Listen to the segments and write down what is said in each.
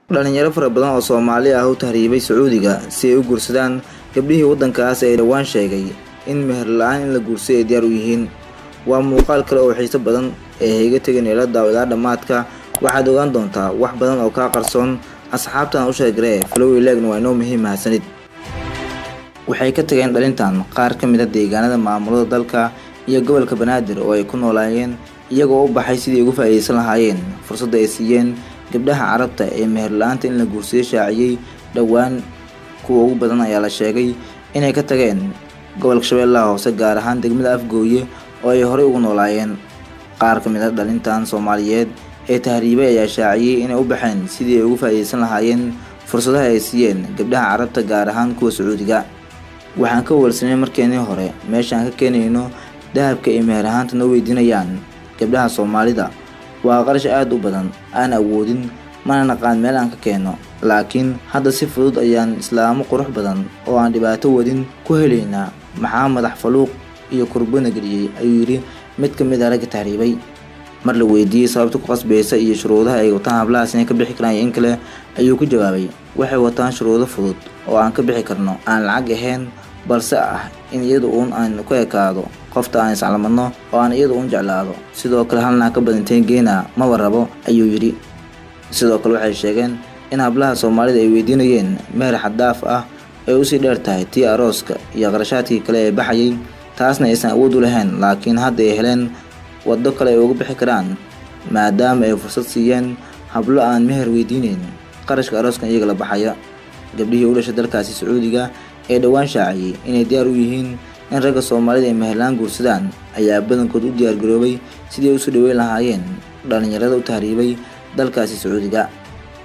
dhalinyaro fara badan oo Soomaali ah oo tahriibay Sacuudiga si ay u guursadaan gabdhihii waddankaas ay dhawaan sheegay in meher la'aan in la guursado ay diyaar u yihiin. Waa muuqaal kale oo xiiso badan ee iga tagay ila daawada dhamaadka. Waxaad ogaan doontaa wax badan oo ka qarsoon asxaabtan u sheegay flow ilegna waa inoo muhiim ahsanid. Waxay ka tageen dhalintan qaar ka mid ah deegaanada maamulada dalka iyo gobolka Banaadir oo ay ku noolaayeen iyagoo u baxay sidii ugu faa'iideysan lahaayeen fursadda ay siiyeen gabdhaha Carabta ee meher la'aanta in la guursado shaaciyay dhawaan. Kuwa ugu badan ayaa la sheegay inay ka tageen gobolka Shabeellaha Hoose gaar ahaan degmada Afgooye oo ay horey ugu noolaayeen. Qaar ka mid ah dhalintan Soomaaliyeed ee tahriibay ayaa shaaciyay inay u baxeen sidii ay ugu faa'iideysan lahaayeen fursadaha ay siiyeen gabdhaha Carabta gaar ahaan kuwa Sacuudiga. Waxaan ka warsanay markeenii hore meeshaan ka keenayno dahabka ay meher ahaanta noo weydiinayaan gabdhaha Soomaalida. Waa qarash aad u badan aan awoodin mana naqaan meel aan ka keeno, laakiin hadda si fudud ayaan islaamo qurux badan oo aan dhibaato wadin ku helaynaa. Maxaa madax faluuq iyo kurbana geliyay ayuu yiri mid ka mid ah ragga tahriibay. Mar la weydiiyay sababta ku qasbaysa iyo shuruudaha ay wataan hablahaas inay ka bixi karaan in kale ayuu ku jawaabay waxay wataan shuruudo fudud oo aan ka bixi karno, aan lacag ahayn balse ah in iyadu aan ku ekaado qofta aan iscalamadno oo aan iyadu jeclaado. Sidoo kale halna ka badanteen geena ma warabo ayuu yiri. Sidoo kale waxay sheegeen in hablaha Soomaalida ay weydiinayeen meher xadaaf ah ay u sii dheer tahay tii arooska iyo qarashaadkii kale ee baxayay, taasna aysan awood u lahayn, laakiin hadda ay heleen waddo kale ay uga bixi karaan maadaama ay fursad siiyeen hablo aan meher weydiinayn qarashka arooska iyaga la baxaya. Gabdhihii u dhashay dalkaasi Sacuudiga ee dhawaan shaaciyay inay diyaar u yihiin in ragga Soomaalida ay meher la'aan guursadaan ayaa badankood u diyaar garoobay sidii u soo dhaweyn lahaayeen dhalinyarada u tahriibay dalkaasi Sacuudiga.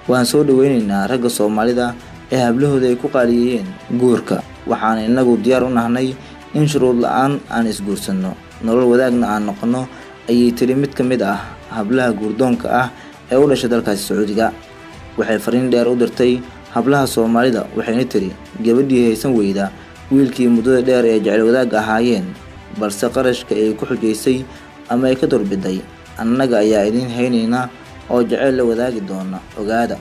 Waan soo dhaweynaynaa ragga Soomaalida ee hablahooda ay ku qaaliyeen guurka, waxaan inagu diyaar u nahnay in shuruud la'aan aan isguursano, nolol wadaagna aan noqono ayay tiri mid ka mid ah hablaha guurdoonka ah ee u dhashay dalkaasi Sacuudiga. Waxay fariin dheer u dirtay hablaha Soomaalida waxayna tiri gabadhii haysan weyda wiilkii muddada dheer ee jecel wadaag ahaayeen balse qarashka ay ku xujeysay ama ay ka dorbiday, annaga ayaa idin haynayna oo jecel la wadaagi doona. Ogaada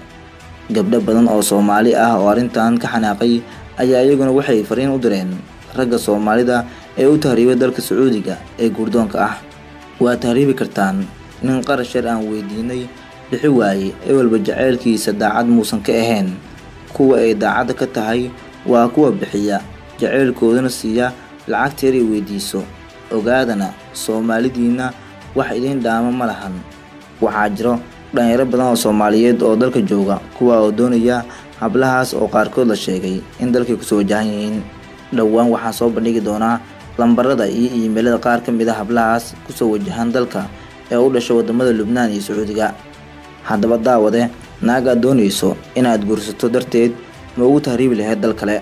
gabdho badan oo Soomaali ah oo arintan ka xanaaqay ayaa iyaguna waxay fariin u direen ragga Soomaalida ee u tahriibay dalka Sacuudiga ee guurdoonka ah. Waa tahriibi kartaan nin qarash yar aan weydiinay bixi waaye walba jaceylkiisa daacad muusan ka ahayn. Kuwa ay daacad ka tahay waa kuwa bixiya jaceylkoodana siiya lacagta yar ay weydiiso. Ogaadana Soomaalidiina wax idin dhaama ma lahan. Waxaa jiro dhalinyaro badan oo Soomaaliyeed oo dalka jooga kuwa oo doonaya hablahaas oo qaarkood la sheegay in dalka ku soo wajahan yihiin. Dhawaan waxaan soo bandhigi doonaa lambarada iyo emailada qaar ka mid ah hablahaas ku soo wajahan dalka ee u dhashay wadamada Lubnaan iyo Sacuudiga. Haddaba daawade, naaga doonayso inaad guursato darteed ma ugu tahriibi lahayd dal kale?